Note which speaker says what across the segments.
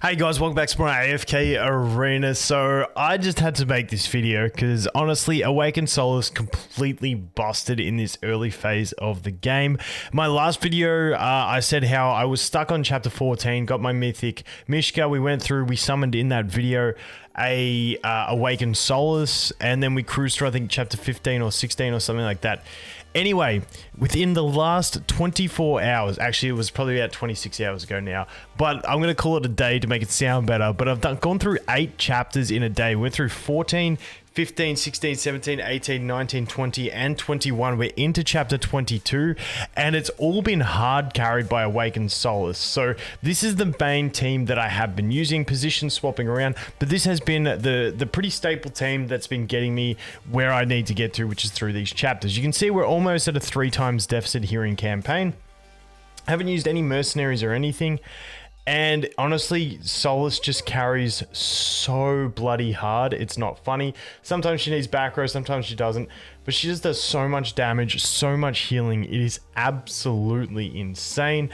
Speaker 1: Hey guys, welcome back to my AFK Arena. So I just had to make this video because honestly, Awakened Solise completely busted in this early phase of the game. My last video, I said how I was stuck on chapter 14, got my mythic Mishka. We summoned in that video a Awakened Solise, and then we cruised through I think chapter 15 or 16 or something like that. Anyway, within the last 24 hours, actually it was probably about 26 hours ago now, but I'm going to call it a day to make it sound better, but I've gone through 8 chapters in a day. Went through 14, 15, 16, 17, 18, 19, 20, and 21. We're into chapter 22, and it's all been hard carried by Awakened Solise. So this is the main team that I have been using, position swapping around, but this has been the pretty staple team that's been getting me where I need to get to, which is through these chapters. You can see we're almost at a 3 times deficit here in campaign. Haven't used any mercenaries or anything. And honestly, Solise just carries so bloody hard. It's not funny. Sometimes she needs back row, sometimes she doesn't. But she just does so much damage, so much healing. It is absolutely insane.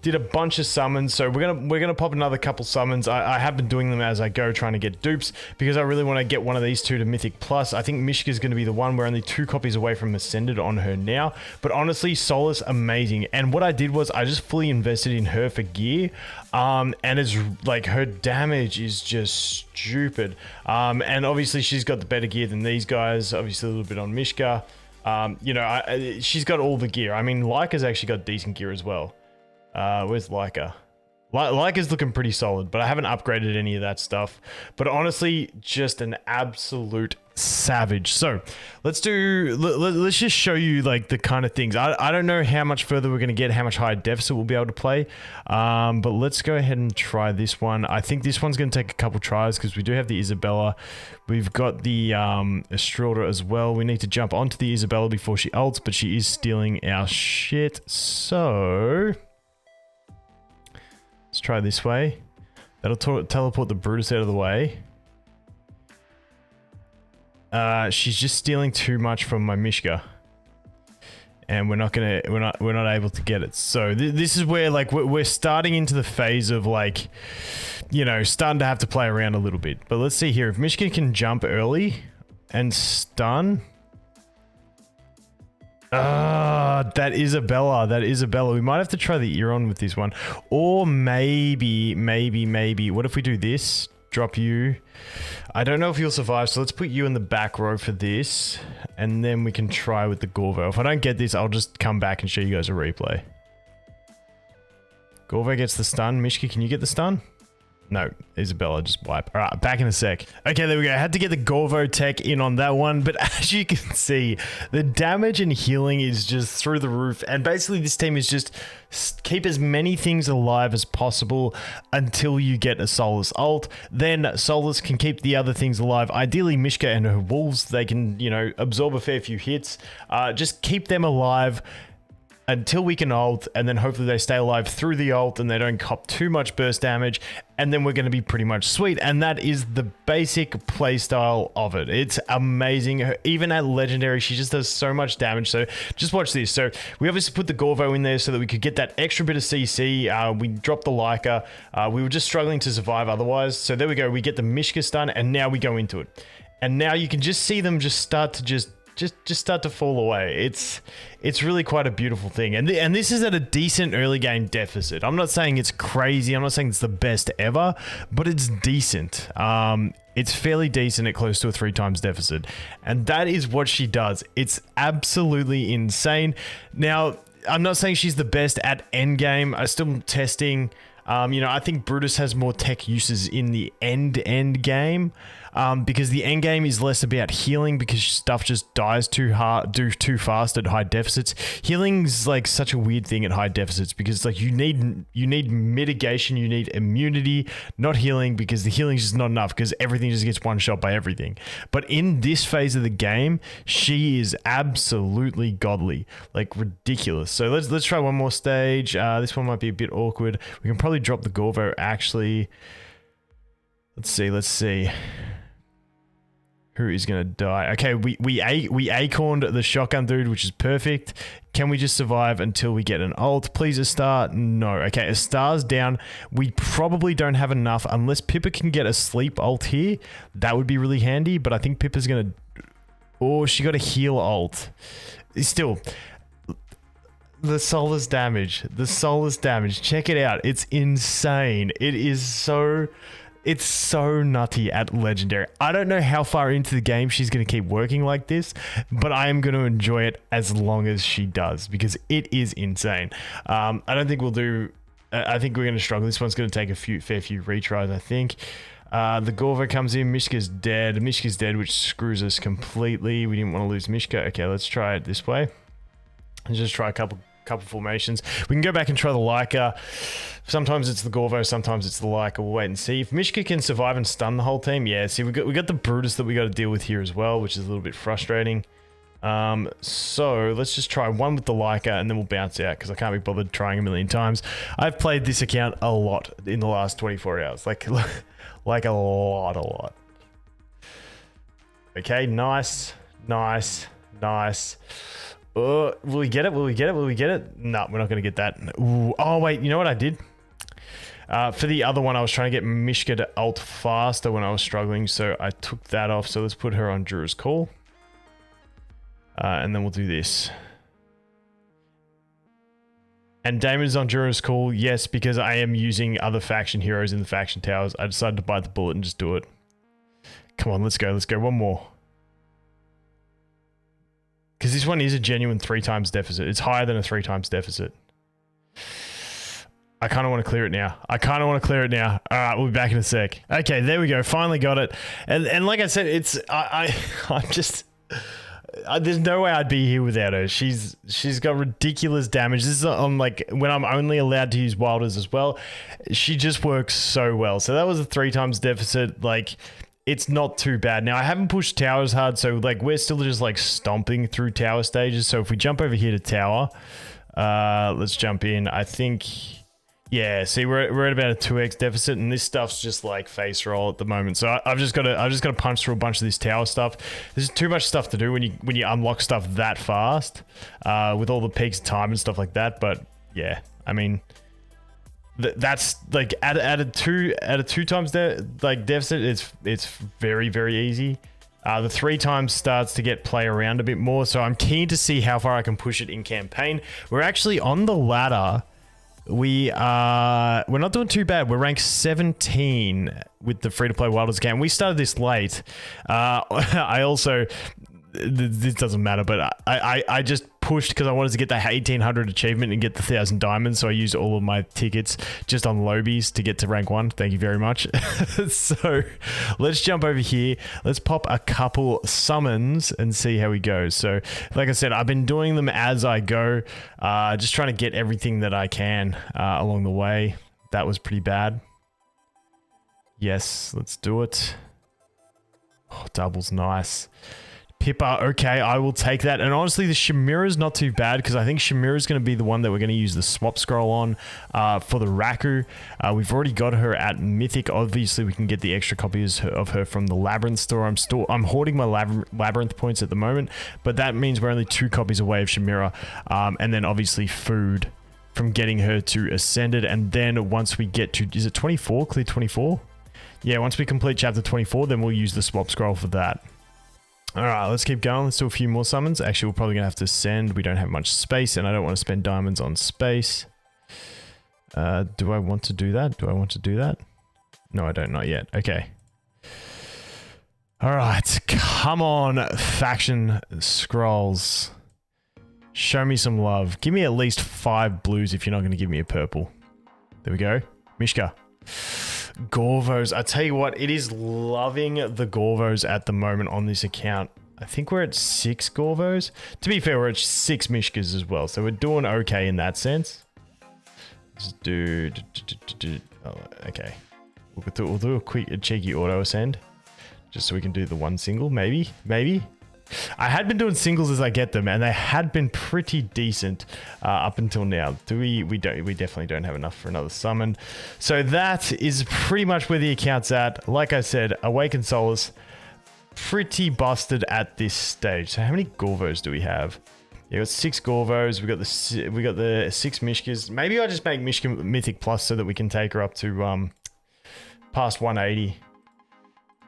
Speaker 1: Did a bunch of summons, so we're gonna pop another couple summons. I have been doing them as I go, trying to get dupes, because I really want to get one of these two to Mythic Plus. I think Mishka is going to be the one. We're only 2 copies away from Ascended on her now. But honestly, Solise, amazing. And what I did was I just fully invested in her for gear. And it's like her damage is just stupid. And obviously she's got the better gear than these guys. Obviously a little bit on Mishka. You know, she's got all the gear. I mean, Leica's actually got decent gear as well. Where's Leica? Leica's looking pretty solid, but I haven't upgraded any of that stuff. But honestly, just an absolute savage. So let's just show you like the kind of things. I don't know how much further we're going to get, how much higher deficit we'll be able to play. But let's go ahead and try this one. I think this one's going to take a couple tries because we do have the Isabella. We've got the Estrelda as well. We need to jump onto the Isabella before she ults, but she is stealing our shit. So let's try this way. That'll teleport the Brutus out of the way. She's just stealing too much from my Mishka, and we're not able to get it. So this is where like we're starting into the phase of like, you know, starting to have to play around a little bit. But let's see here if Mishka can jump early and stun. That Isabella. We might have to try the Euron with this one. Or maybe, what if we do this? Drop you. I don't know if you'll survive, so let's put you in the back row for this. And then we can try with the Gorvo. If I don't get this, I'll just come back and show you guys a replay. Gorvo gets the stun. Mishka, can you get the stun? No, Isabella just wipe. All right, back in a sec. Okay, there we go. I had to get the Gorvo tech in on that one, but as you can see, the damage and healing is just through the roof. And basically this team is just keep as many things alive as possible until you get a Solise ult. Then Solise can keep the other things alive. Ideally, Mishka and her wolves, they can, you know, absorb a fair few hits. Just keep them alive until we can ult, and then hopefully they stay alive through the ult and they don't cop too much burst damage, and then we're going to be pretty much sweet. And that is the basic playstyle of it. It's amazing. Even at legendary, she just does so much damage. So just watch this. So we obviously put the Gorvo in there so that we could get that extra bit of CC. We dropped the Leica. We were just struggling to survive otherwise. So there we go. We get the Mishka stun, and now we go into it. And now you can just see them just start to just start to fall away. It's really quite a beautiful thing. And this is at a decent early game deficit. I'm not saying it's crazy. I'm not saying it's the best ever, but it's decent. It's fairly decent at close to a 3 times deficit. And that is what she does. It's absolutely insane. Now, I'm not saying she's the best at endgame. I'm still testing. You know, I think Brutus has more tech uses in the end game, because the end game is less about healing, because stuff just dies too fast at high deficits. Healing's like such a weird thing at high deficits, because like you need mitigation, you need immunity, not healing, because the healing is just not enough, because everything just gets one shot by everything. But in this phase of the game, she is absolutely godly, like ridiculous. So let's try one more stage. This one might be a bit awkward. We can probably drop the Gorvo actually. Let's see. Who is gonna die? Okay, we acorned the shotgun dude, which is perfect. Can we just survive until we get an ult? Please, a star. No. Okay, a star's down. We probably don't have enough unless Pippa can get a sleep ult here. That would be really handy, but I think Pippa's gonna... Oh, she got a heal ult. Still, the soulless damage. The soulless damage. Check it out. It's insane. It is so... It's so nutty at Legendary. I don't know how far into the game she's going to keep working like this, but I am going to enjoy it as long as she does because it is insane. I don't think we'll do... I think we're going to struggle. This one's going to take a fair few retries, I think. The Gorvo comes in. Mishka's dead. Mishka's dead, which screws us completely. We didn't want to lose Mishka. Okay, let's try it this way. Let's just try a couple formations. We can go back and try the Leica. Sometimes it's the Gorvo, sometimes it's the Leica. We'll wait and see. If Mishka can survive and stun the whole team, yeah. See, we got the Brutus that we got to deal with here as well, which is a little bit frustrating. So let's just try one with the Leica and then we'll bounce out because I can't be bothered trying a million times. I've played this account a lot in the last 24 hours. Like a lot. Okay, nice. Will we get it? No, we're not going to get that. Ooh. Oh, wait. You know what I did? For the other one, I was trying to get Mishka to ult faster when I was struggling, so I took that off. So let's put her on Jura's Call. And then we'll do this. And Damon's on Jura's Call, yes, because I am using other faction heroes in the faction towers. I decided to bite the bullet and just do it. Come on, let's go. One more. Because this one is a genuine 3 times deficit. It's higher than a 3 times deficit. I kind of want to clear it now. All right, we'll be back in a sec. Okay, there we go. Finally got it. And like I said, it's... I'm just... there's no way I'd be here without her. She's got ridiculous damage. This is on like when I'm only allowed to use wilders as well. She just works so well. So that was a 3 times deficit. Like... It's not too bad. Now, I haven't pushed towers hard, so like we're still just like stomping through tower stages. So if we jump over here to tower, let's jump in. I think, yeah, see, we're at about a 2x deficit, and this stuff's just like face roll at the moment. So I've just got to punch through a bunch of this tower stuff. There's too much stuff to do when you unlock stuff that fast, with all the peaks of time and stuff like that. But yeah, I mean... That's like at a 2 times deficit. It's very easy. The 3 times starts to get play around a bit more, so I'm keen to see how far I can push it in campaign. We're actually on the ladder. We're not doing too bad. We're ranked 17 with the free-to-play Wilders game. We started this late. I also... This doesn't matter, but I just pushed because I wanted to get the 1800 achievement and get the 1000 diamonds, so I used all of my tickets just on lobbies to get to rank 1. Thank you very much. So let's jump over here. Let's pop a couple summons and see how we go. So like I said, I've been doing them as I go, just trying to get everything that I can along the way. That was pretty bad. Yes, let's do it. Oh, double's nice. Pippa, okay, I will take that. And honestly, the Shamira's not too bad because I think Shamira's going to be the one that we're going to use the swap scroll on for the Raku. We've already got her at Mythic. Obviously, we can get the extra copies of her from the Labyrinth store. I'm hoarding my Labyrinth points at the moment, but that means we're only 2 copies away of Shamira. And then obviously food from getting her to Ascended. And then once we get to, is it 24? Clear 24? Yeah, once we complete chapter 24, then we'll use the swap scroll for that. All right, let's keep going. Let's do a few more summons. Actually, we're probably going to have to send. We don't have much space, and I don't want to spend diamonds on space. Do I want to do that? No, I don't. Not yet. Okay. All right. Come on, faction scrolls. Show me some love. Give me at least 5 blues if you're not going to give me a purple. There we go. Mishka. Gorvos. I tell you what, it is loving the Gorvos at the moment on this account. I think we're at 6 Gorvos. To be fair, we're at 6 Mishkas as well, so we're doing okay in that sense. Let's do oh, okay. We'll do a cheeky auto ascend, just so we can do the 1 single, maybe. I had been doing singles as I get them, and they had been pretty decent up until now. We definitely don't have enough for another summon. So that is pretty much where the account's at. Like I said, Awakened Solise, pretty busted at this stage. So how many Gorvos do we have? Yeah, we got 6 Gorvos. We got the 6 Mishkas. Maybe I'll just make Mishka Mythic Plus so that we can take her up to past 180.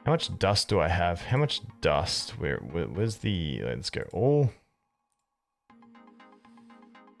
Speaker 1: How much dust do I have? How much dust? Where's the... Let's go all...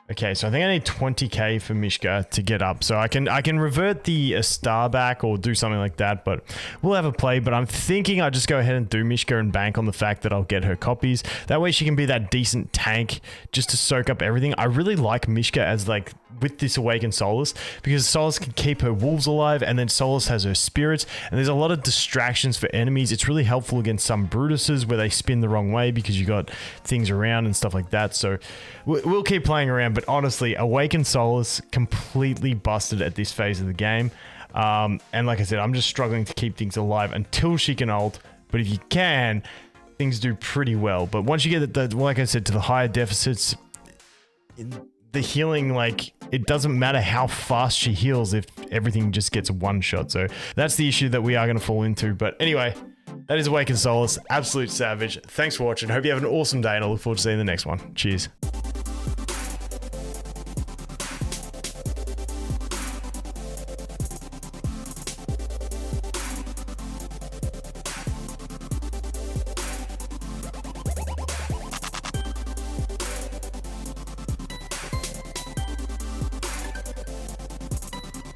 Speaker 1: Okay, so I think I need 20k for Mishka to get up. So I can revert the star back or do something like that, but we'll have a play. But I'm thinking I'll just go ahead and do Mishka and bank on the fact that I'll get her copies. That way she can be that decent tank just to soak up everything. I really like Mishka as like with this Awakened Solise because Solise can keep her wolves alive and then Solise has her spirits and there's a lot of distractions for enemies. It's really helpful against some Brutuses where they spin the wrong way because you got things around and stuff like that. So we'll keep playing around, but honestly, Awakened Solise completely busted at this phase of the game. And like I said, I'm just struggling to keep things alive until she can ult, but if you can, things do pretty well. But once you get like I said, to the higher deficits, the healing, like, it doesn't matter how fast she heals if everything just gets one shot. So that's the issue that we are going to fall into. But anyway, that is Awakened Solise, absolute savage. Thanks for watching. Hope you have an awesome day and I look forward to seeing the next one. Cheers.